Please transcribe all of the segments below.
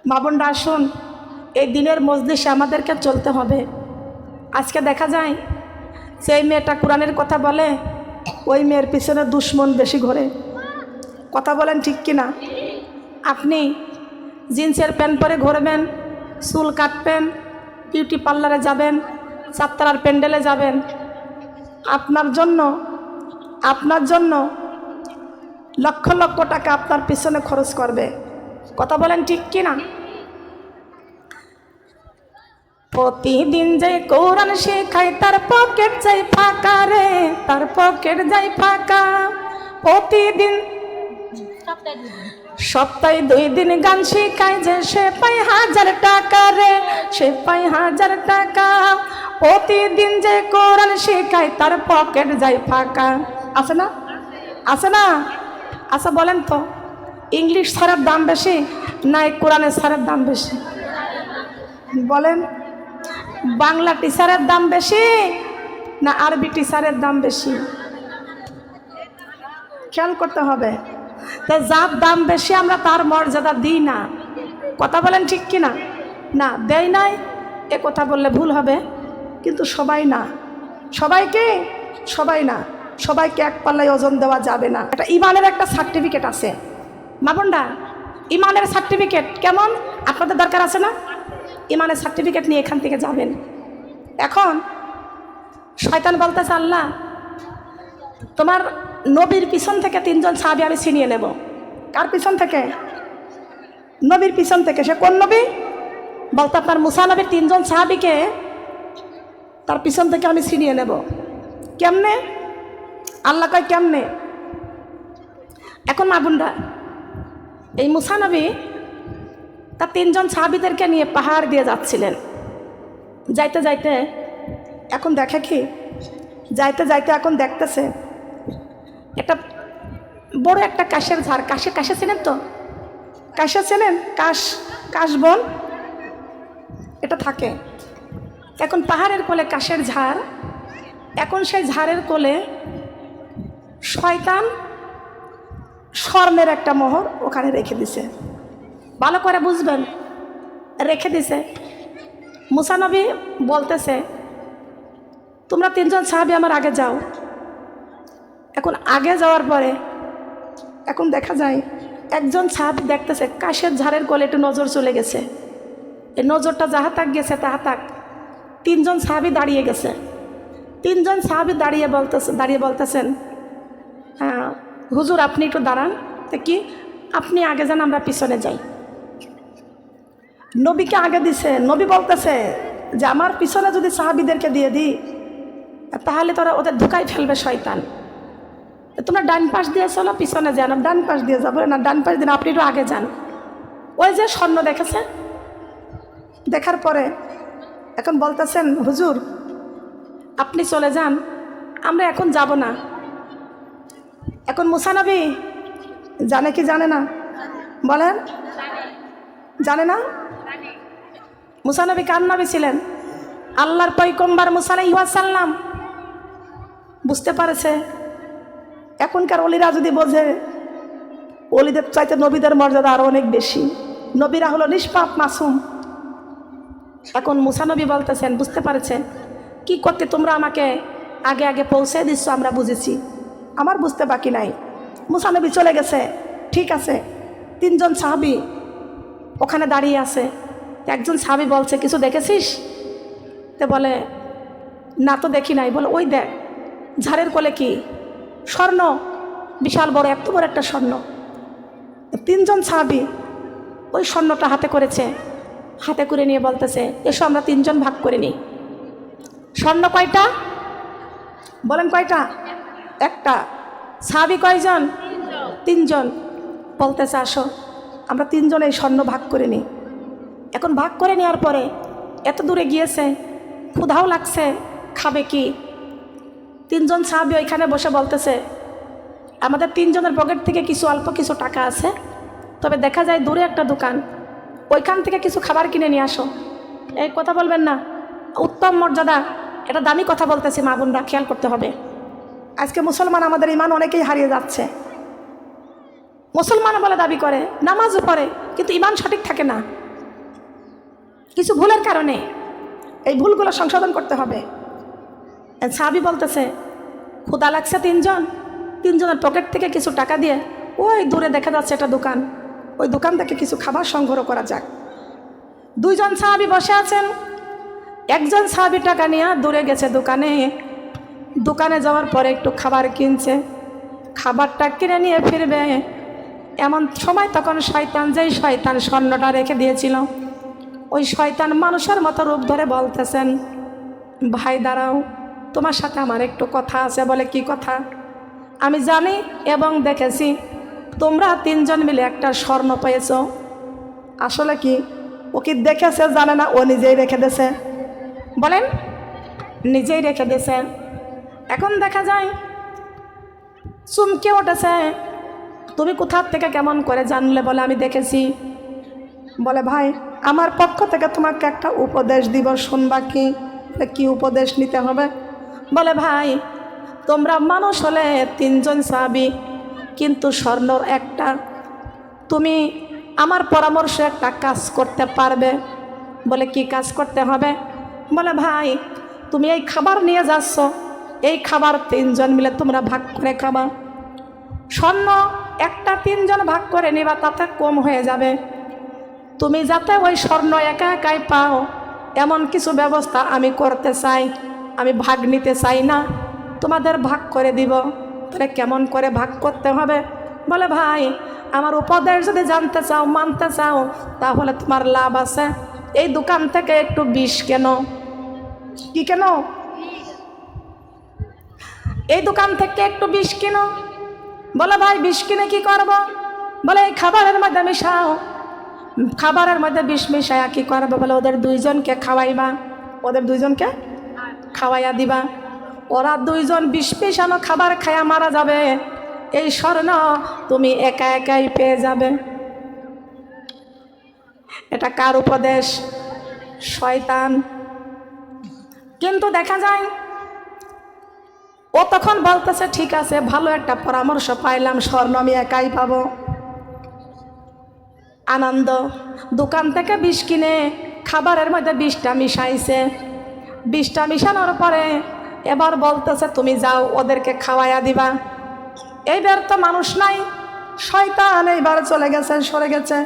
মা বোনরা আসুন, এই দিনের মজলিসে আমাদেরকে চলতে হবে। আজকে দেখা যায় যে এই মেয়েটা কোরআনের কথা বলে, ওই মেয়ের পিছনে দুশ্মন বেশি ঘোরে। কথা বলেন ঠিক কিনা? আপনি জিন্সের প্যান্ট পরে ঘুরবেন, চুল কাটবেন, বিউটি পার্লারে যাবেন, যাত্রার প্যান্ডেলে যাবেন, আপনার জন্য লক্ষ লক্ষ টাকা আপনার পিছনে খরচ করবে। কথা বলেন ঠিক কিনা? প্রতিদিন যে কোরআন শেখায় তার পকেট যাই ফাঁকা রে, তার পকেট যাই ফাঁকা। প্রতিদিন সপ্তাহে 2 দিন গান শেখায় যে সে পায় 1000 টাকা রে, সে পায় 1000 টাকা। প্রতিদিন যে কোরআন শেখায় তার পকেট যাই ফাঁকা। আছে না? আছে না? আচ্ছা বলেন তো, ইংলিশ স্যারের দাম বেশি না কোরআনের স্যারের দাম বেশি? বলেন, বাংলা টিচারের দাম বেশি না আরবি টিচারের দাম বেশি? খেয়াল করতে হবে। তাই যার দাম বেশি আমরা তার মর্যাদা দিই না। কথা বলেন ঠিক কিনা? না, দেয় নাই এ কথা বললে ভুল হবে, কিন্তু সবাই না। সবাই না, সবাইকে এক পাল্লায় ওজন দেওয়া যাবে না। এটা ইমানের একটা সার্টিফিকেট আছে মা বোনরা, ইমানের সার্টিফিকেট কেমন আপনাদের দরকার আছে না? ইমানের সার্টিফিকেট নিয়ে এখান থেকে যাবেন। এখন শয়তান বলতেছে, আল্লাহ তোমার নবীর পিছন থেকে 3 জন সাহাবী আমি ছিনিয়ে নেব। কার পিছন থেকে? নবীর পিছন থেকে। সে কোন নবী? বলতে আপনার মুসা নবীর 3 জন সাহাবীকে তার পিছন থেকে আমি ছিনিয়ে নেব। কেমনে? আল্লাহ কয় কেমনে? এখন মা বোনরা, এই মুসা নবী তার 3 জন সাহাবীদেরকে নিয়ে পাহাড় দিয়ে যাচ্ছিলেন। যাইতে যাইতে এখন দেখে কি, যাইতে যাইতে এখন দেখতেছে একটা বড় একটা কাশের ঝাড়। কাশে চেনেন তো? কাশে চেনেন? কাশ বন এটা থাকে। এখন পাহাড়ের কোলে কাশের ঝাড়। এখন সেই ঝাড়ের কোলে শয়তান স্বর্ণের একটা মোহর ওখানে রেখে দিছে। ভালো করে বুঝবেন, রেখে দিছে। মুসা নবী বলতেছে, তোমরা 3 জন সাহাবী আমার আগে যাও। এখন আগে যাওয়ার পরে এখন দেখা যায় একজন সাহাবী দেখতেছে কাশের ঝাড়ের কোলে একটু নজর চলে গেছে। এই নজরটা যাহা তাক গেছে তাহা তাক 3 জন সাহাবী দাঁড়িয়ে গেছে। 3 জন সাহাবী দাঁড়িয়ে বলতেছেন, হ্যাঁ হুজুর আপনি একটু দাঁড়ান। তো কি, আপনি আগে যান, আমরা পিছনে যাই। নবীকে আগে দিছে। নবী বলতেছে যে আমার পিছনে যদি সাহাবীদেরকে দিয়ে দিই তাহলে তোরা ওদের ধোকায় ফেলবে শয়তান। তোমরা ডান পাশ দিয়ে চলো, পিছনে যান। ডান পাশ দিয়ে যাবো না, ডান পাশ দিয়ে আপনি একটু আগে যান। ওই যে স্বর্ণ দেখেছে, দেখার পরে এখন বলতেছেন হুজুর আপনি চলে যান, আমরা এখন যাব না। এখন মুসা নবী জানে কি জানে না? বলেন, জানে না? মুসা নবী কার নবী ছিলেন? আল্লাহর পয়গম্বর মুসা আলাইহিস সালাম। বুঝতে পারেছে। এখনকার ওলিরা যদি বোঝে, ওলিদের চাইতে নবীদের মর্যাদা আরো অনেক বেশি। নবীরা হলো নিষ্পাপ মাসুম। এখন মুসা নবী বলতেছেন, বুঝতে পারছেন কি করতে তোমরা আমাকে আগে আগে পৌঁছে দিচ্ছ, আমরা বুঝেছি, আমার বুঝতে বাকি নাই। মুসা নবী চলে গেছে, ঠিক আছে। 3 জন সাহাবী ওখানে দাঁড়িয়ে আছে। একজন সাহাবী বলছে, কিছু দেখেছিস? তো বলে, না তো দেখি নাই। বলে, ওই দেখ ঝাড়ের কোলে কি স্বর্ণ, বিশাল বড়, এত বড় একটা স্বর্ণ। 3 জন সাহাবী ওই স্বর্ণটা হাতে করেছে। হাতে করে নিয়ে বলতেছে, এসো আমরা 3 জন ভাগ করে নিই। স্বর্ণ কয়টা? বলেন কয়টা? একটা। সাহাবী কয়জন? 3 জন। বলতেছে আসো আমরা 3 জন এই স্বর্ণ ভাগ করে নিই। এখন ভাগ করে নেওয়ার পরে এত দূরে গিয়েছে, ক্ষুধাও লাগছে, খাবে কি? 3 জন সাহাবী ওইখানে বসে বলতেছে, আমাদের 3 জনের পকেট থেকে কিছু অল্প কিছু টাকা আছে, তবে দেখা যায় দূরে একটা দোকান, ওইখান থেকে কিছু খাবার কিনে নিয়ে আসো। এই কথা বলবেন না, উত্তম মর্যাদা, এটা দামি কথা বলতেছি মা বোনরা, খেয়াল করতে হবে। আজকে মুসলমান আমাদের ইমান অনেকেই হারিয়ে যাচ্ছে। মুসলমান বলে দাবি করে, নামাজও পড়ে, কিন্তু ইমান সঠিক থাকে না। কিছু ভুলের কারণে এই ভুলগুলো সংশোধন করতে হবে। সাহাবী বলতেছে ক্ষুধা লাগছে, তিনজনের পকেট থেকে কিছু টাকা দিয়ে ওই দূরে দেখা যাচ্ছে একটা দোকান, ওই দোকান থেকে কিছু খাবার সংগ্রহ করা যাক। দুইজন সাহাবী বসে আছেন, একজন সাহাবী টাকা নিয়ে দূরে গেছে দোকানে যাওয়ার পরে একটু খাবার কিনছে, খাবারটা কিনে নিয়ে ফিরবে এমন সময় তখন যেই শয়তান স্বর্ণটা রেখে দিয়েছিল, ওই শয়তান মানুষের মতো রূপ ধরে বলতেছেন, ভাই দাঁড়াও, তোমার সাথে আমার একটু কথা আছে। বলে কি কথা? আমি জানি এবং দেখেছি তোমরা তিনজন মিলে একটা স্বর্ণ পেয়েছ। আসলে কি ও কি দেখেছে জানে না, ও নিজেই রেখে দিয়েছে। বলেন, নিজেই রেখে দিয়েছে। এখন দেখা যায় চমকে উঠেছে, তুমি কোথা থেকে কেমন করে জানলে? বলে আমি দেখেছি। বলে ভাই আমার পক্ষ থেকে তোমাকে একটা উপদেশ দিব, শুনবা কি? কি উপদেশ নিতে হবে? বলে ভাই তোমরা মানুষ হলে তিনজন সাহাবী, কিন্তু স্বর্ণ একটা। তুমি আমার পরামর্শে একটা কাজ করতে পারবে। বলে কি কাজ করতে হবে? বলে ভাই তুমি এই খাবার নিয়ে যাচ্ছ, এই খাবার তিনজন মিলে তোমরা ভাগ করে খাবা। স্বর্ণ একটা তিনজন ভাগ করে নিবা, তাতে কম হয়ে যাবে। তুমি যাতে ওই স্বর্ণ একা একাই পাও এমন কিছু ব্যবস্থা আমি করতে চাই। আমি ভাগ নিতে চাই না, তোমাদের ভাগ করে দিব। তাহলে কেমন করে ভাগ করতে হবে? বলে ভাই আমার উপদেশ যদি জানতে চাও, মানতে চাও, তাহলে তোমার লাভ আছে। এই দোকান থেকে একটু বিষ কেন। কি কেন? এই দোকান থেকে একটু বিষ কিনো। বলে ভাই বিষ কিনে কি করব? বলে এই খাবারের মধ্যে মিশাও। খাবারের মধ্যে বিষ মিশায়া কি করবে? বলে ওদের দুইজনকে খাওয়াইবা, ওদের দুইজনকে খাওয়াইয়া দিবা। ওরা দুইজন বিষ মিশানো খাবার খায়া মারা যাবে, এই স্বর্ণ তুমি একা একাই পেয়ে যাবে। এটা কার উপদেশ? শয়তান। কিন্তু দেখা যায় ও তখন বলতেছে ঠিক আছে, ভালো একটা পরামর্শ পাইলাম, স্বর্ণ আমি একাই পাবো। আনন্দ, দোকান থেকে বিষ কিনে খাবারের মধ্যে বিষটা মিশাইছে। বিষটা মিশানোর পরে এবার বলতেছে তুমি যাও ওদেরকে খাওয়াইয়া দিবা। এইবার তো মানুষ নাই, শয়তান এইবার চলে গেছে, সরে গেছে।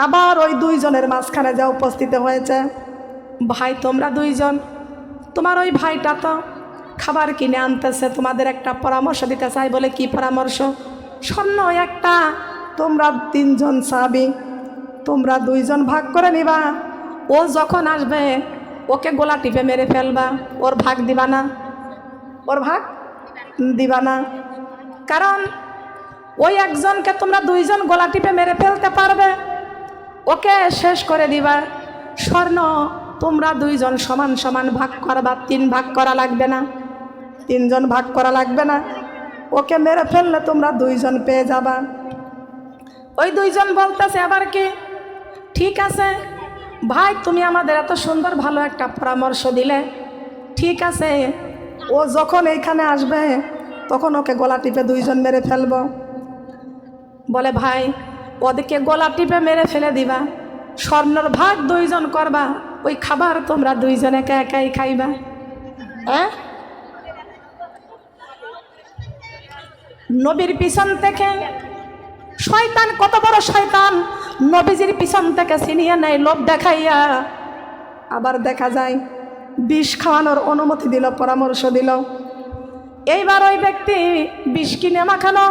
আবার ওই দুইজনের মাঝখানে যা উপস্থিত হয়েছে, ভাই তোমরা দুইজন, তোমার ওই ভাইটা তো খাবার কিনে আনতেছে, তোমাদের একটা পরামর্শ দিতে চাই। বলে কি পরামর্শ? স্বর্ণ একটা, তোমরা তিনজন সাহাবী, তোমরা দুইজন ভাগ করে নিবা। ও যখন আসবে ওকে গোলা টিপে মেরে ফেলবা, ওর ভাগ দিবা না, ওর ভাগ দিবা না। কারণ ওই একজনকে তোমরা দুইজন গোলা টিপে মেরে ফেলতে পারবে, ওকে শেষ করে দিবা। স্বর্ণ তোমরা দুইজন সমান সমান ভাগ করবা, তিন ভাগ করা লাগবে না, তিনজন ভাগ করা লাগবে না। ওকে মেরে ফেললে তোমরা দুইজন পেয়ে যাবা। ওই দুইজন বলতেছে আবার কি, ঠিক আছে ভাই তুমি আমাদের এত সুন্দর ভালো একটা পরামর্শ দিলে, ঠিক আছে ও যখন এইখানে আসবে তখন ওকে গলা টিপে দুইজন মেরে ফেলবো। বলে ভাই ওদেরকে গলা টিপে মেরে ফেলে দিবা, স্বর্ণর ভাগ দুইজন করবা, ওই খাবার তোমরা দুইজন একা একাই খাইবা। হ্যাঁ, নবীর পিছন থেকে শয়তান, কত বড় শয়তান, নবীজির পিছন থেকে ছিনিয়ে নেয় লোভ দেখাইয়া। আবার দেখা যায় বিষ খাওয়ানোর অনুমতি দিল, পরামর্শ দিল। এইবার ওই ব্যক্তি বিষ কিনে মাখানো,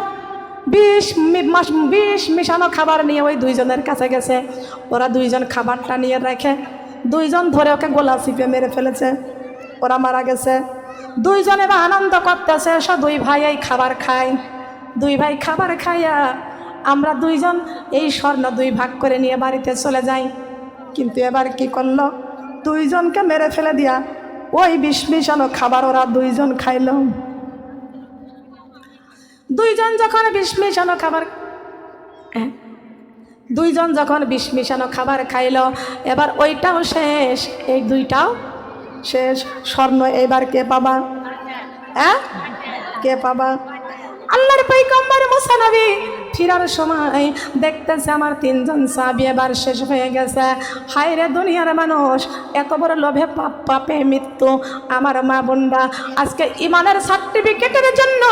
বিষ মিশানো খাবার নিয়ে ওই দুইজনের কাছে গেছে। ওরা দুইজন খাবারটা নিয়ে রেখে দুইজন ধরে ওকে গোলা চিপে মেরে ফেলেছে, ওরা মারা গেছে। দুইজনে বা আনন্দ করতেছে, সব দুই ভাই এই খাবার খায়। দুই ভাই খাবার খাইয়া আমরা দুইজন এই স্বর্ণ দুই ভাগ করে নিয়ে বাড়িতে চলে যাই। কিন্তু এবার কি করলো, দুইজনকে মেরে ফেলে দিয়া ওই বিষ মিশানো খাবার ওরা দুইজন খাইল। দুইজন যখন বিষ মিশানো খাবার দুইজন যখন বিষ মিশানো খাবার খাইল, এবার ওইটাও শেষ, এই দুইটাও শেষ। স্বর্ণ এবার কে পাবা? হ্যাঁ, কে পাবা? আল্লাহর পয়গম্বর মুসা নবী ফিরার সময় দেখতেছে আমার তিনজন সাহাবী এবার শেষ হয়ে গেছে। হায় রে দুনিয়ার মানুষ, এত বড় লোভে পাপ, পাপে মৃত্যু। আমার মা বোনরা আজকে ইমানের সার্টিফিকেটের জন্য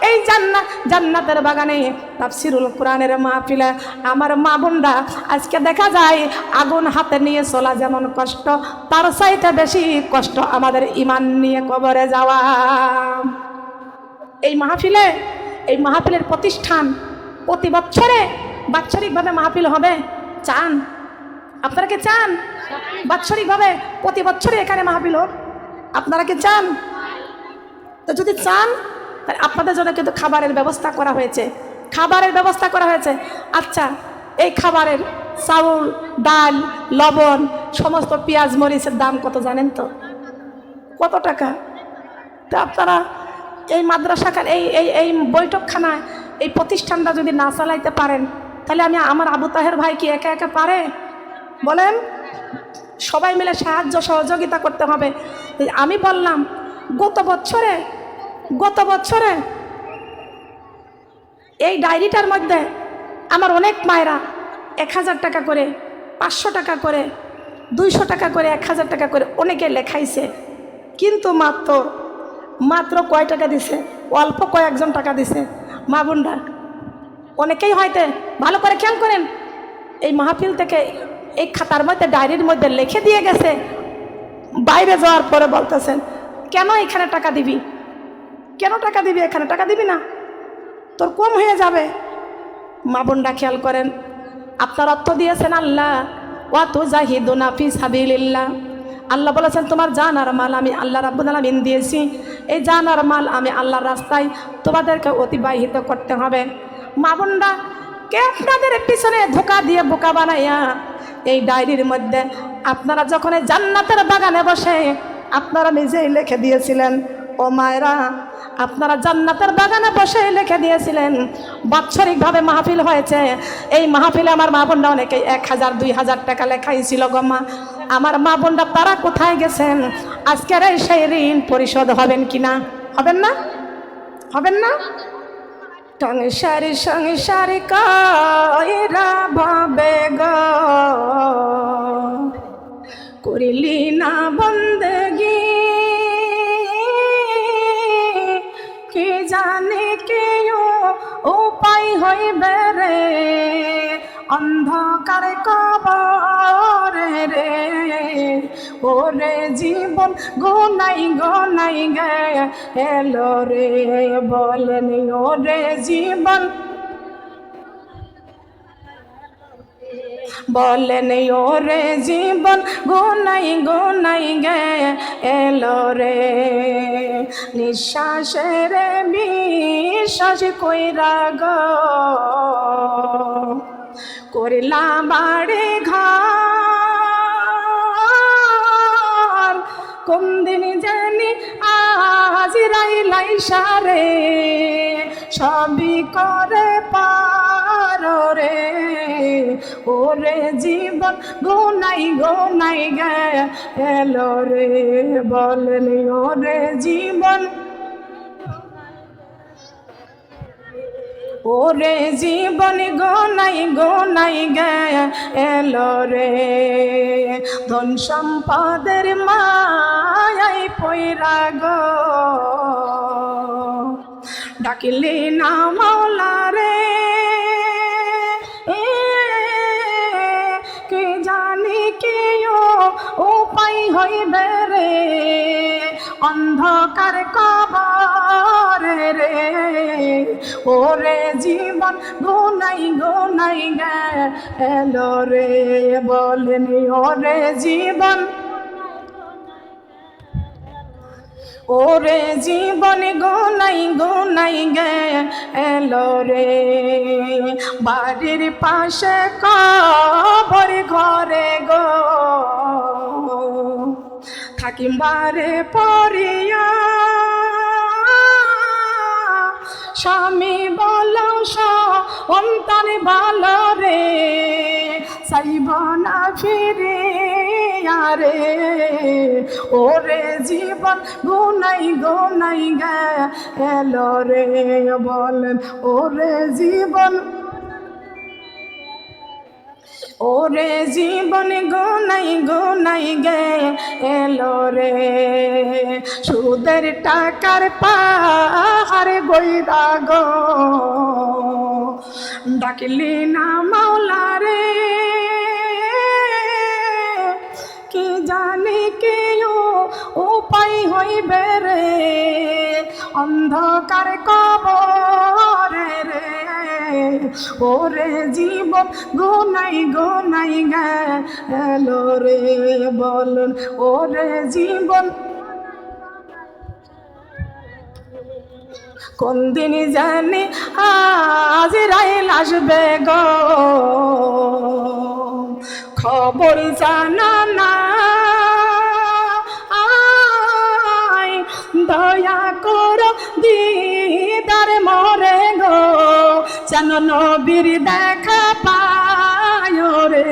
এই জান্নাতের বাগানে তাফসিরুল কোরআনের মাহফিলে আমার মা বোনরা আজকে দেখা যায় আগুন হাতে নিয়ে চলা যেমন কষ্ট, তার চাইতে বেশি কষ্ট আমাদের ইমান নিয়ে কবরে যাওয়া। এই মাহফিলের প্রতিষ্ঠান প্রতি বছরে বাৎসরিকভাবে মাহফিল হবে। চান? আপনারা কি চান বাৎসরিকভাবে প্রতি বছরে এখানে মাহফিল হোক? আপনারা কি চান? তো যদি চান তাহলে আপনাদের জন্য কিন্তু খাবারের ব্যবস্থা করা হয়েছে। আচ্ছা, এই খাবারের চাউল, ডাল, লবণ, সমস্ত পেঁয়াজ মরিচের দাম কত জানেন তো? কত টাকা? তো আপনারা এই মাদ্রাসাখান এই বৈঠকখানায় এই প্রতিষ্ঠানটা যদি না চালাইতে পারেন তাহলে আমার আবু তাহের ভাই কি একা একা পারে? বলেন, সবাই মিলে সাহায্য সহযোগিতা করতে হবে। আমি বললাম গত বছরে এই ডায়েরিটার মধ্যে আমার অনেক মায়েরা 1000 টাকা করে, 500 টাকা করে, 200 টাকা করে, 1000 টাকা করে অনেকে লেখাইছে, কিন্তু মাত্র কয় টাকা দিছে? অল্প কয়েকজন টাকা দিছে। মা বোনরা অনেকেই হয়তো ভালো করে খেয়াল করেন, এই মাহফিল থেকে এই খাতার মধ্যে ডায়েরির মধ্যে লিখে দিয়ে গেছে, বাইরে যাওয়ার পরে বলতেছেন কেন এখানে টাকা দিবি, এখানে টাকা দিবি না, তোর কম হয়ে যাবে। মা বোনরা খেয়াল করেন, আপনার অর্থ দিয়েছেন আল্লাহ, ওয়া তুজাহিদুনা ফি সাবিলিল্লাহ। আল্লাহ বলেছেন তোমার জান আর মাল আমি আল্লাহ রাব্বুল আলামিন দিয়েছি, এই জান আর মাল আমি আল্লাহর রাস্তায় তোমাদেরকে অতিবাহিত করতে হবে। মা বোনরা কে আপনাদের পিছনে ধোঁকা দিয়ে বোকা বানাইয়া এই ডায়েরির মধ্যে আপনারা যখন এই জান্নাতের বাগানে বসে আপনারা নিজেই লিখে দিয়েছিলেন, ও মায়েরা আপনারা জান্নাতের বাগানে বসে লিখে দিয়েছিলেন বাৎসরিকভাবে মাহফিল হয়েছে। এই মাহফিলে আমার মা বোনরা অনেকে 1000 2000 টাকা লেখাইছিল গো মা। আমার মা বোনরা তারা কোথায় গেছেন? আজকের এই সেই ঋণ পরিশোধ হবেন কিনা? হবেন না? সংসারি কায়রা ভাবে গো করিলি না বন্দেগি, কি জানে কেউ উপায় হইবে রে অন্ধকার কবরে রে। ওরে জীবন গোনাই গে এলো রে, বলেন ওরে জীবন, বলেন ওরে জীবন গোনাই গে এলো রে। নিঃশ্বাসের বিশ্বাস কইরা গো করিলাম বাড়ি ঘর, কোন দিন জানি আজরাইল সারে সবই করে পারো রে। ওরে জীবন গোনাই গে এলো রে, বলেন ওরে জীবন, ওরে জীবন গোনাই গে এলো রে। ধন সম্পদের মায়াই পয়রা গো ডাকিলে না মাওলা রে, কে জানি কেউ উপায় হইবে রে অন্ধকার কবরে রে। ওরে জীবন গোনাই গে এলো রে, বলেন ওরে জীবন, ওরে জীবন গোনাই গে এলো রে। বাড়ির পাশে কবর ঘরে গো থাকিবারে পরিয়া, স্বামী বলো সন্তান ভালো রে চাইব না ফিরে আরে ওরে জীবন গুনাই গুনাই গেল রে বলেন ওরে জীবন ওরে জীবন গুনাই গুনাই গেল রে সুদের টাকার পাহাড় গইরা গো ডাকলি না মাওলা রে কি জানি কেউ উপায় হইবে রে অন্ধকার কবরে রে ওরে জীবন গুনাই গুনাই গেল রে বলুন ওরে জীবন কোন দিন জানি আজরাইল আসবে গো খবর জানা না দয়া করো দিদার মরে গো যেন নবীর দেখা পায় রে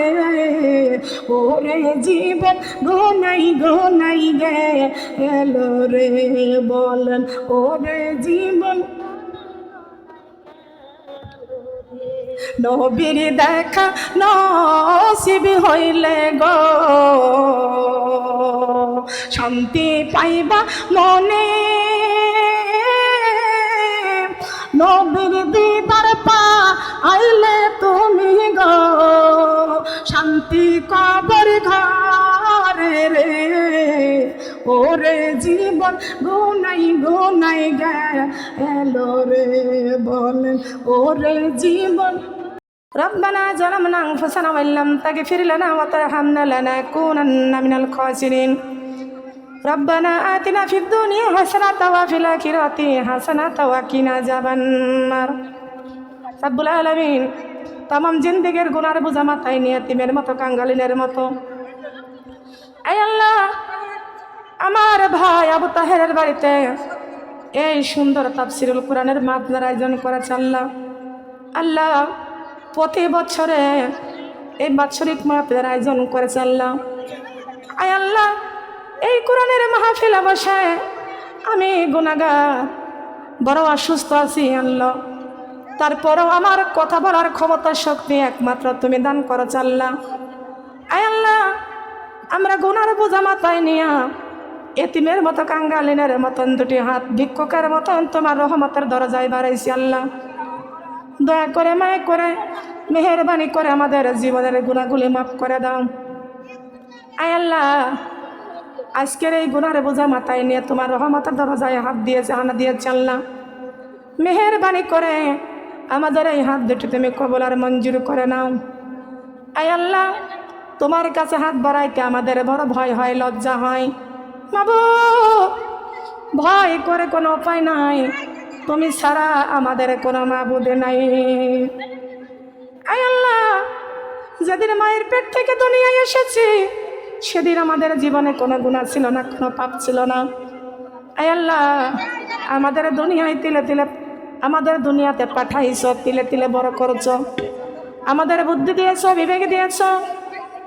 ওরে জীবন গুনাই গুনাই গেল রে বলেন ওরে জীবন নবীর দেখা নসিব হইলে গো শান্তি পাইবা মনে নবীর দিদার পাইলে তুমি গো শান্তি কবর ঘরে রে ওরে জীবন গুনাই গুনাই গেল রে বলেন ওরে জীবন ربنا ظلمنا أنفسنا وإن لم تغفر لنا وترحمنا لنكونن من الخاسرين ربنا آتنا في الدنيا حسنة وفي الآخرة حسنة وقنا عذاب النار رب العالمين तमाम जिंदगीर गुनार बोझा माथाय निये यतीमेर मतो कांगालिनेर मतो आय आल्लाह আমার ভাই আবু তাহেরের বাড়িতে এই সুন্দর তাফসিরুল কোরআনের মাহফিলের আয়োজন করেছে আল্লাহ আল্লাহ প্রতি বছরে এই বাৎসরিক মাহফিলের আয়োজন করেছে আল্লাহ আয় আল্লাহ এই কোরআনের মাহফিলে বসে আমি গুনাহগার বড় অসুস্থ আছি আল্লাহ তারপরেও আমার কথা বলার ক্ষমতা শক্তি একমাত্র তুমি দান করেছ আল্লাহ আয় আল্লাহ আমরা গুনার বোঝা মাথায় নিয়া এতিমের মতো কাঙ্গালিনের মতন দুটি হাত ভিক্ষুকের মতন তোমার রহমতের দরজায় বাড়াইছি আল্লাহ দয়া করে মায়া করে মেহেরবানি করে আমাদের জীবনের গুনাহগুলি মাফ করে দাও আয় আল্লাহ আজকের এই গুনার বোঝা মাথায় নিয়ে তোমার রহমতের দরজায় হাত দিয়েছে হানা দিয়েছে আল্লাহ মেহেরবানি করে আমাদের এই হাত দুটি তুমি কবুল আর মঞ্জুর করে নাও আয় আল্লাহ তোমার কাছে হাত বাড়াইতে আমাদের বড় ভয় হয় লজ্জা হয় মাবুদ ভয় করে কোনো উপায় নাই তুমি ছাড়া আমাদের কোনো মাবুদ নাই আয় আল্লাহ যেদিন মায়ের পেট থেকে দুনিয়ায় এসেছি সেদিন আমাদের জীবনে কোনো গুনাহ ছিল না কোনো পাপ ছিল না আয় আল্লাহ আমাদের দুনিয়ায় তিলে তিলে আমাদের দুনিয়াতে পাঠাইছ তিলে তিলে বড় করছ আমাদের বুদ্ধি দিয়েছ বিবেক দিয়েছ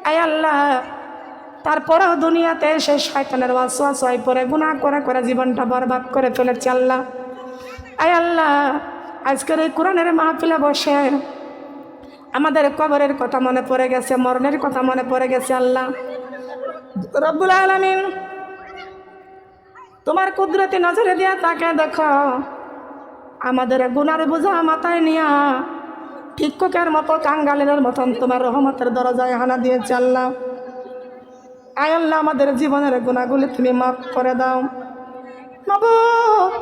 আয় আল্লাহ তারপরেও দুনিয়াতে এসে শয়তানের ওয়াসওয়াসায় পড়ে গুনাহ করে করে জীবনটা বরবাদ করে ফেলেছে আল্লাহ আয় আল্লাহ আজকের এই কোরআনের মাহফিলে বসে আমাদের কবরের কথা মনে পড়ে গেছে মরণের কথা মনে পড়ে গেছে আল্লাহ রব্বুল আলামিন তোমার কুদরতি নজরে দিয়া তাকে দেখো আমাদের গুনার বোঝা মাথায় নিয়া ভিক্ষুকের মতো কাঙ্গালের মতন তোমার রহমতের দরজায় হানা দিয়েছে আল্লাহ আয় আল্লাহ আমাদের জীবনের গুনাহগুলি তুমি মাফ করে দাও মাবুদ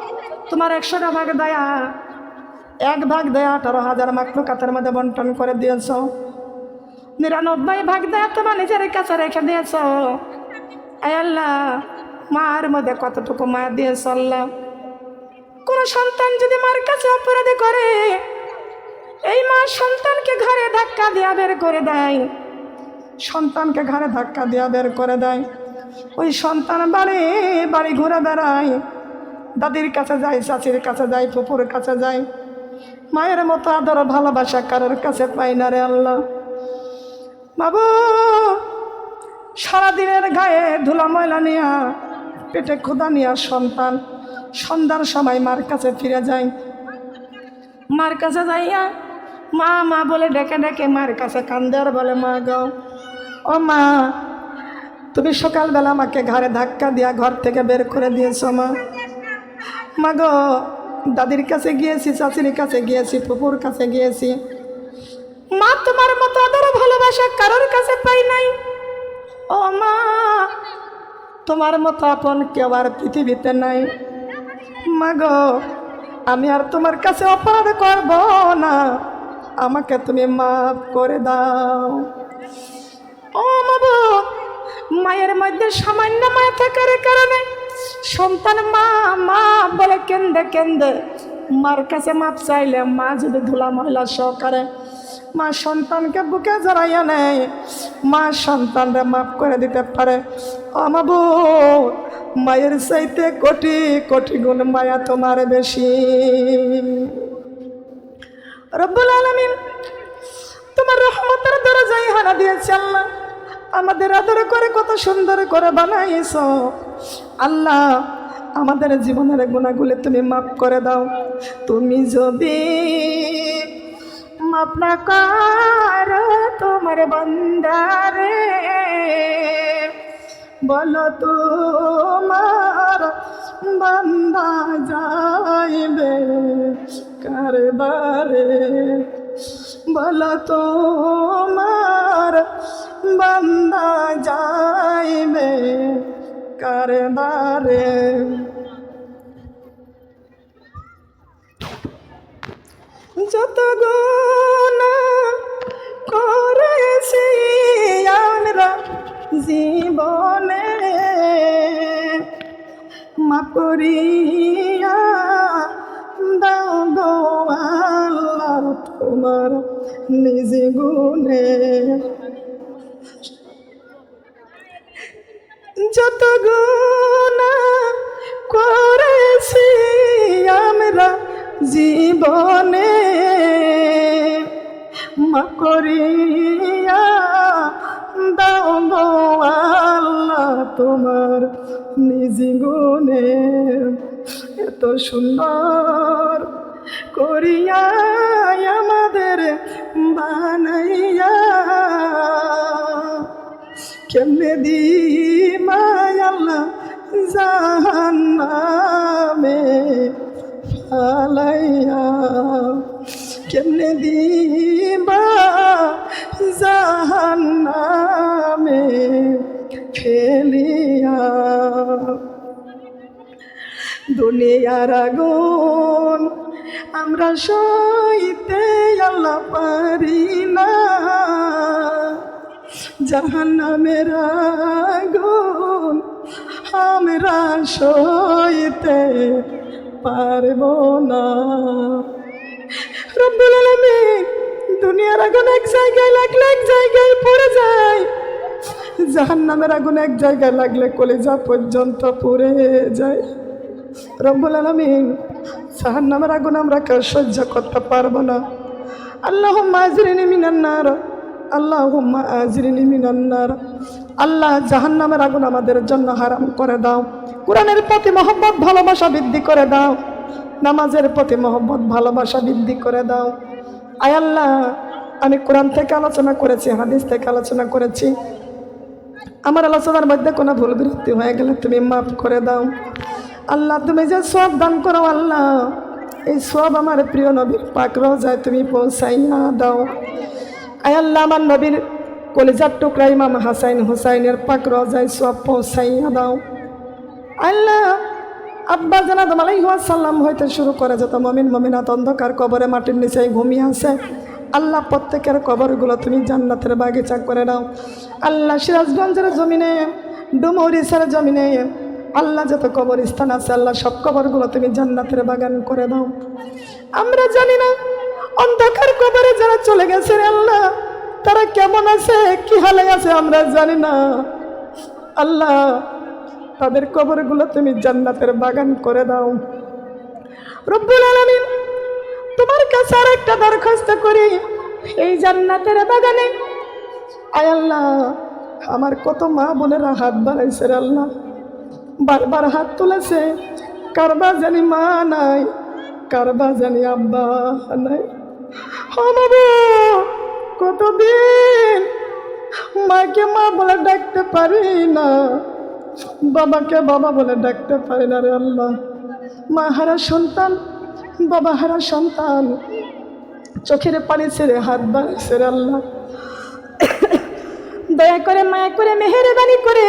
তোমার 100টা ভাগ দয়া এক ভাগ দয়া 18,000 মাখলুকাতের মধ্যে বন্টন করে দিয়েছ 99 ভাগ দয়া তোমার নিজের কাছে রেখে দিয়েছ আয় আল্লাহ মার মধ্যে কতটুকু মায়া দিয়েছ আল্লাহ কোন সন্তান যদি মার কাছে অপরাধী করে এই মা সন্তানকে ঘরে ধাক্কা দিয়া বের করে দেয় সন্তানকে ঘরে ধাক্কা দিয়া বের করে দেয় ওই সন্তান বাড়ি বাড়ি ঘুরে বেড়ায় দাদির কাছে যায় চাচির কাছে যায় ফুপুর কাছে যায় মায়ের মতো আদর ভালোবাসা কারোর কাছে পাই না রে আল্লাহ বাবু সারাদিনের গায়ে ধুলা ময়লা নিয়া, পেটে ক্ষুধা নিয়া সন্তান সন্ধ্যার সময় মার কাছে ফিরে যায়। মার কাছে যাইয়া মা মা বলে ডেকে ডেকে মার কাছে কান্দে আর বলে, মা গো, ও মা, তুমি সকালবেলা আমাকে ঘাড়ে ধাক্কা দিয়া ঘর থেকে বের করে দিয়েছো মা। মা গো, দাদির কাছে গিয়েছি, চাচির কাছে গিয়েছি, ফুপুর কাছে গিয়েছি, মা তোমার মতো আদর ভালোবাসা কারোর কাছে পাই নাই। ও মা, তোমার মতো আপন কেউ আর পৃথিবীতে নাই। মা গো, আমি আর তোমার কাছে অপরাধ করব না, আমাকে তুমি মাফ করে দাও। ও মা গো, মায়ের মধ্যে সামান্য মায়া থাকার কারণে সন্তান মা মা বলে কেন্দে কেন্দে মার কাছে মাপ চাইলে মা যদি ধুলা মহিলা সহকারে মা সন্তানকে বুকে জড়াইয়া নেয়, মা সন্তানরা মাফ করে দিতে পারে। আমার বউ, মায়ের চাইতে কোটি কোটি গুণ মায়া তোমার বেশি। রব্বুল আলামিন তোমার রহমতের দরজায় হানা দিয়েছে আল্লাহ, আমাদের আদর করে কত সুন্দর করে বানাইছো আল্লাহ। আমাদের জীবনের গুনাহগুলো তুমি মাফ করে দাও। তুমি যদি মাফ না করো তোমার বান্দারে, বলো তোমার বান্দা যাইবে কারবারে, বলো তোমার বান্দা যাইবে কারবারে। যত গুনাহ করেছি আমরা জীবনে, মাফ করিয়া দাও গো আল্লাহ তোমার নিজ গুণে। যত গুনাহ করেছি আমরা জীবনে, মাফ করিয়া দাও গো আল্লাহ তোমার নিজ গুণে। এত সুন্দর করিয়া আমাদের বানাইয়া, কেমনে দিমায় আল্লাহ জাহান্নামে ফালাইয়া, কেমনে দিবা জাহান্নামে ফেলিয়া। দুনিয়ার আগুন আমরা সইতে আল্লাহ পারি না, জাহান্নামের আগুন আমরা সইতে পারব না। রব্বুল আলামিন, দুনিয়ার আগুন এক জায়গায় লাগলে এক জায়গায় পড়ে যায়, জাহান্নামের আগুন এক জায়গায় লাগলে কলিজা পর্যন্ত পুড়ে যায়। রব্বুল আলামিন, জাহান্নামের আগুন আমরা কেউ সহ্য করতে পারবো না। আল্লাহুম্মা আজরিনি মিনান নার, আল্লাহুম্মা আজরিনি মিনান নার। আল্লাহ, জাহান্নামের আগুন আমাদের জন্য হারাম করে দাও। কোরআনের প্রতি মহব্বত ভালোবাসা বৃদ্ধি করে দাও, নামাজের প্রতি মহব্বত ভালোবাসা বৃদ্ধি করে দাও। আয় আল্লাহ, আমি কোরআন থেকে আলোচনা করেছি, হাদিস থেকে আলোচনা করেছি, আমার আলোচনার মধ্যে কোনো ভুল বৃত্তি হয়ে গেলে তুমি মাফ করে দাও। আল্লাহ, তুমি যে সব দান করো আল্লাহ, এই সব আমার প্রিয় নবীর পাক রওজায় তুমি পৌঁছাইয়া দাও। আয় আল্লাহ, আমার নবীর কলিজার টুকরা ইমাম হাসাইন হুসাইনের পাক রওজায় সব পৌঁছাইয়া দাও। আল্লাহ, আব্বা জান আদম আলাইহিস সালাম হইতে শুরু করে যত মুমিন মুমিনাত অন্ধকার কবরে মাটির নিচে ঘুমিয়ে আছে আল্লাহ, প্রত্যেকের কবরগুলো তুমি জান্নাতের বাগিচা করে দাও। আল্লাহ, সিরাজগঞ্জের জমিনে, ডুমুরিয়ার জমিনে আল্লাহ যত কবরস্থান আছে আল্লাহ, সব কবরগুলো তুমি জান্নাতের বাগান করে দাও। আমরা জানি না অন্ধকার কবরে যারা চলে গেছে আল্লাহ, তারা কেমন আছে, কি হালে আছে আমরা জানি না আল্লাহ, তাদের কবরগুলো তুমি জান্নাতের বাগান করে দাও। রব্বুল আলামিন, তোমার কাছে আর একটা দরখাস্ত করি, এই জান্নাতের বাগানে আয় আল্লাহ আমার কত মা বোনেরা হাত বাড়াইছে রে আল্লাহ, বারবার হাত তুলেছে, কারবা জানি মা নাই, কারবা জানি আব্বা নাই। বাবা কতদিন মাকে মা বলে ডাকতে পারি না, বাবাকে বাবা বলে ডাকতে পারি না রে আল্লাহ। মা হারা সন্তান, বাবা হারা সন্তান, চোখের পানি ছেড়ে হাত বাড়াইছে রে আল্লাহ। দয়া করে মায়া করে মেহেরবানি করে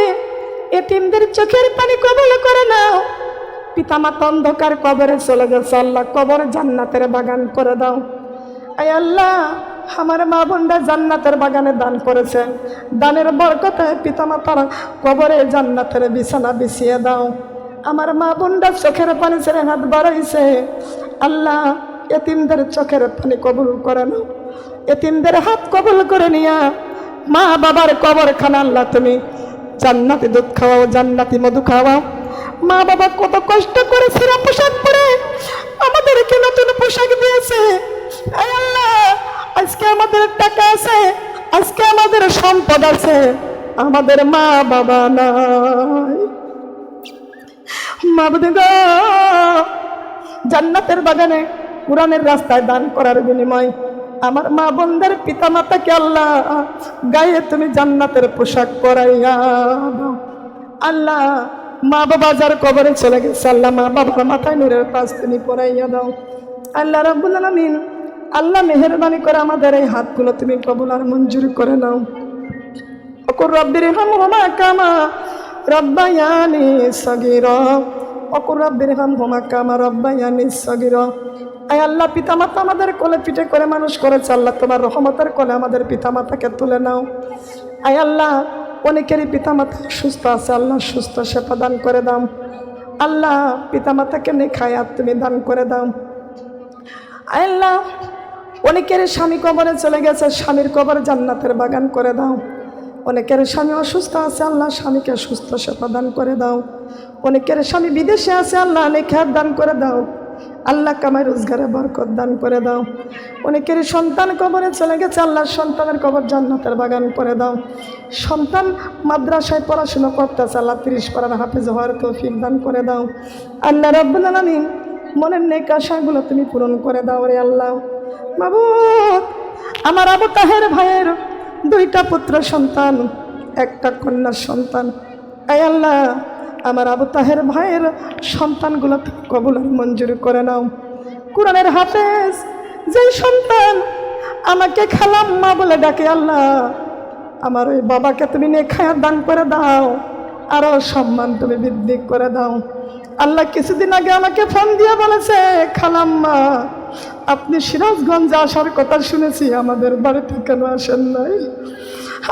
এতিমদের চোখের পানি কবুল করে নাও। পিতামাতা অন্ধকার কবরে চলে গেছে আল্লাহ, কবর জান্নাতের বাগান করে দাও। আয় আল্লাহ আমার মা বোনরা জান্নাতের বাগানে দান করেছেন, দানের বরকতায় পিতামাতার কবরে জান্নাতের বিছানা বিছিয়ে দাও। আমার মা বোনরা চোখের পানি ছেড়ে হাত বাড়াইছে আল্লাহ, এতিমদের চোখের পানি কবুল করে নাও, এতিমদের হাত কবুল করে নিয়া মা বাবার কবরখানা আল্লাহ তুমি জান্নাতি দুধ খাওয়াও, জান্নাতি মধু খাওয়াও। মা বাবা কত কষ্ট করে ছেঁড়া পোশাক পরে আমাদেরকে নতুন পোশাক দিয়েছে। আয় আল্লাহ আজকে আমাদের টাকা আছে, আজকে আমাদের সম্পদ আছে, আমাদের মা বাবা নাই। মাবুদ গো জান্নাতের বাগানে কোরআনের রাস্তায় দান করার বিনিময় আমার মা বোনদের পিতা মাতাকে আল্লাহ গায়ে তুমি জান্নাতের পোশাক পরাইয়া দাও। আল্লাহ মা বাবা যার কবরে চলে গেছে আল্লাহ মা বাবার মাথায় নূরের তাজ তুমি পরাইয়া দাও। আল্লাহ রাব্বুল আলামিন আল্লাহ মেহেরবানি করে আমাদের এই হাতগুলো তুমি কবুল আর মঞ্জুর করে নাও। ওকুর রব্বির হামহুমা কামা রব্বায়ানি সগীরা, ওকুর রব্বির হামহুমা কামা রব্বায়ানি সগীরা। আয় আল্লাহ পিতামাতা আমাদের কোলে পিঠে করে মানুষ করেছে আল্লাহ, তোমার রহমতের কোলে আমাদের পিতামাতাকে তুলে নাও। আয় আল্লাহ অনেকেরই পিতামাতা সুস্থ আছে আল্লাহ, সুস্থ সেবা দান করে দাও। আল্লাহ পিতামাতাকে নেখায়াত তুমি দান করে দাও। আয় আল্লাহ অনেকের স্বামী কবরে চলে গেছে, স্বামীর কবর জান্নাতের বাগান করে দাও। অনেকের স্বামী অসুস্থ আছে আল্লাহ, স্বামীকে সুস্থ সেবা দান করে দাও। অনেকের স্বামী বিদেশে আছে আল্লাহ, নেখায়াত দান করে দাও। আল্লাহ কামাই রোজগারে বরকত দান করে দাও। অনেকের সন্তান কবরে চলে গেছে আল্লাহ, সন্তানের কবর জান্নাতের বাগান করে দাও। সন্তান মাদ্রাসায় পড়াশোনা করতেছে আল্লাহ, 30 পারার হাফেজ হওয়ার তৌফিক দান করে দাও। আল্লাহ রাব্বুল আলামিন মনের নেক আশাগুলো তুমি পূরণ করে দাও রে আল্লাহ। মাবুদ আমার আবু তাহের ভাইয়ের 2টা পুত্র সন্তান, 1টা কন্যা সন্তান। আয় আল্লাহ আমার আবু তাহের ভাইয়ের সন্তানগুলো তুমি কবুল আর মঞ্জুর করে নাও। কোরআনের হাফেজ যেই সন্তান আমাকে খালাম্মা বলে ডাকে আল্লাহ, আমার ওই বাবাকে তুমি নেখায়াত দান করে দাও, আরো সম্মান তুমি বৃদ্ধি করে দাও। আল্লাহ কিছুদিন আগে আমাকে ফোন দিয়ে বলেছে, খালাম্মা আপনি সিরাজগঞ্জে আসার কথা শুনেছি, আমাদের বাড়িতে কেন আসেন নাই?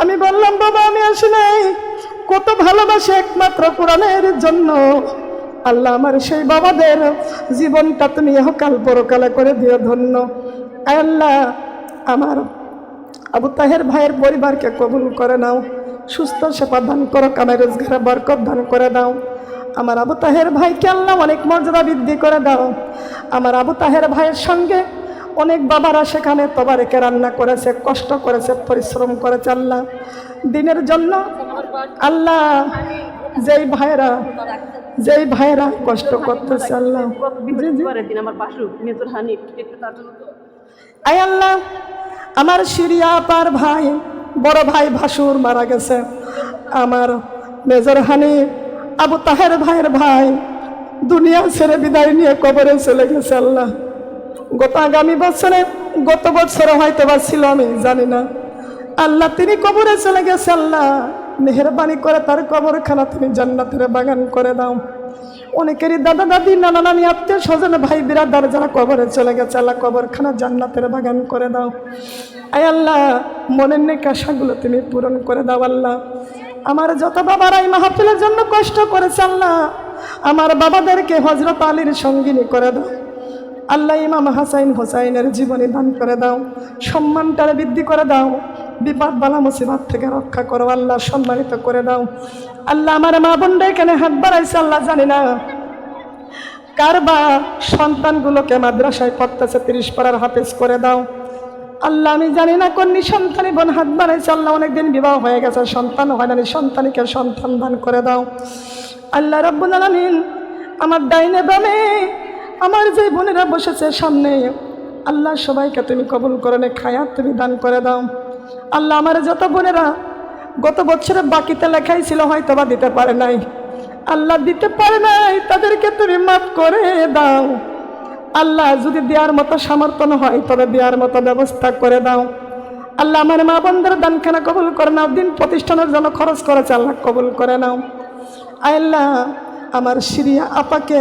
আমি বললাম বাবা আমি আসি নাই, কত ভালোবাসে একমাত্র কোরআনের জন্য। আল্লাহ আমার সেই বাবাদের জীবনটা তুমি ইহকাল পরকালে করে দিও ধন্য। আল্লাহ আমার আবু তাহের ভাইয়ের পরিবারকে কবুল করে নাও, সুস্থ সেবা দান করো, কামাই রোজগারে বরকত দান করে দাও। আমার আবু তাহের ভাইকে আল্লাহ অনেক মর্যাদা বৃদ্ধি করে দাও। আমার আবু তাহের ভাইয়ের সঙ্গে অনেক বাবারা সেখানে তবারেকে রান্না করেছে, কষ্ট করেছে, পরিশ্রম করেছে আল্লাহ দিনের জন্য। আল্লাহ যেই ভাইয়েরা কষ্ট করতেছে আল্লাহ, আয় আল্লাহ আমার সিরিয়া পার ভাই বড় ভাই ভাসুর মারা গেছে, আমার মেজর হানি আবু তাহের ভাইয়ের ভাই দুনিয়া ছেড়ে বিদায় নিয়ে কবরে চলে গেছে আল্লাহ। গত বছরে হয়তো বা ছিল আমি জানি না আল্লাহ, তিনি কবরে চলে গেছে আল্লাহ, মেহেরবানি করে তার কবরখানা তুমি জান্নাতের বাগান করে দাও। অনেকেরই দাদা দাদি নানা নানি আত্মীয় স্বজন ভাই বিরাদার যারা কবরে চলে গেছে আল্লাহ, কবরখানা জান্নাতের বাগান করে দাও। আয় আল্লাহ মনের নেক আশাগুলো তুমি পূরণ করে দাও আল্লাহ। আমার যত বাবারা এই মাহফিলের জন্য কষ্ট করেছে আল্লাহ, আমার বাবাদেরকে হযরত আলীর সঙ্গিনী করে দাও আল্লাহ। ইমাম হাসাইন হোসাইনের জীবনী দান করে দাও, সম্মানটার বৃদ্ধি করে দাও, বিপদ বালা মুসিবত থেকে রক্ষা করো আল্লাহ, সম্মানিত করে দাও আল্লাহ। আমার মা বোনরা এখানে হাত বাড়াইছে আল্লাহ, জানি না কার বা সন্তানগুলোকে মাদ্রাসায় পড়তেছে 30 পারার হাফেজ করে দাও আল্লাহ আমি জানি না কোন নিঃসন্তানী বোন হাত বাড়াইছে, আল্লাহ অনেকদিন বিবাহ হয়ে গেছে, সন্তান হয় না, নিঃসন্তানীকে সন্তান দান করে দাও। আল্লাহ রাব্বুল আলামিন আমার ডাইনে বামে আমার যে বোনেরা বসেছে সামনে, আল্লাহ সবাইকে তুমি কবুল করে নে, খায়াত তুমি দান করে দাও। আল্লাহ আমার যত বোনেরা গত বছরে বাকিতে লেখাই ছিল হয়তো বা দিতে পারে নাই, আল্লাহ দিতে পারে নাই, তাদেরকে তুমি মাফ করে দাও। আল্লাহ যদি দেওয়ার মতো সামর্থ্য হয় তবে দেওয়ার মতো ব্যবস্থা করে দাও। আল্লাহ আমার মা বোনদের দানখানা কবুল করে নাও, দিন প্রতিষ্ঠানের জন্য খরচ করেছে আল্লাহ কবুল করে নাও। আল্লাহ আমার সিরিয়া আপাকে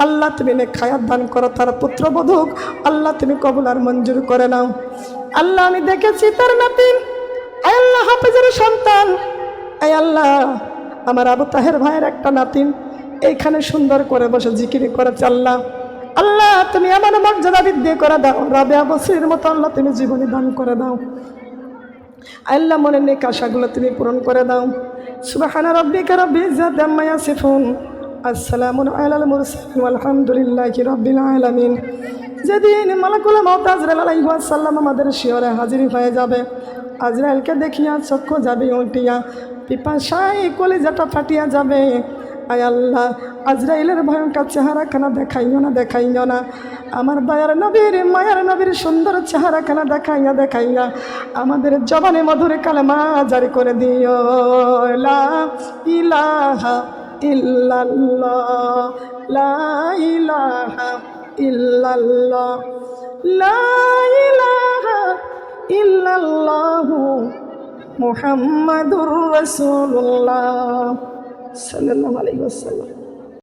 আল্লাহ তুমি খায়াত দান করো, তার পুত্রবধূক আল্লাহ তুমি কবুল আর মঞ্জুর করে নাও। আল্লাহ আমি দেখেছি তার নাতিন আল্লাহ হাফেজের সন্তান, আল্লাহ আমার আবু তাহের ভাইয়ের একটা নাতিন এইখানে সুন্দর করে বসে জিকিরি করেছে। আল্লাহ আল্লাহ তুমি আমার মর্যাদা বৃদ্ধি করে দাও, রাবেয়া বসির মতো আল্লাহ তুমি জীবনী দান করে দাও। আল্লাহ মনের নেক আশাগুলো তুমি পূরণ করে দাও। সুবহানা রাব্বিকা রাব্বিল ইজ্জাতি আম্মা ইয়াসিফুন, আসসালামু আলাল মুরসালিন, আলহামদুলিল্লাহি রাব্বিল আলামিন। যেদিন মালাকুল মউত আজরাইল আলাইহিস সালাম আমাদের শিয়রে হাজির হয়ে যাবে, আজরাইলকে দেখিয়া চক্ষু যাবে উল্টিয়া, পিপাসায় কলিজাটা ফাটিয়া যাবে। আয় আল্লাহ আজরাইলের ভয়ঙ্কর চেহারাখানা দেখাইও না, আমার দয়ার নবীর মায়ার নবীর সুন্দর চেহারাখানা দেখাইয়া আমাদের জবানে মধুর কালেমা জারি করে দিও, লা ইলাহা ইল্লাল্লাহ, লা ইলাহা ইল্লাল্লাহ, লা ইলাহা ইল্লাল্লাহু মুহাম্মাদুর রাসূলুল্লাহ সাল্লাল্লাহু আলাইহি ওয়াসাল্লাম।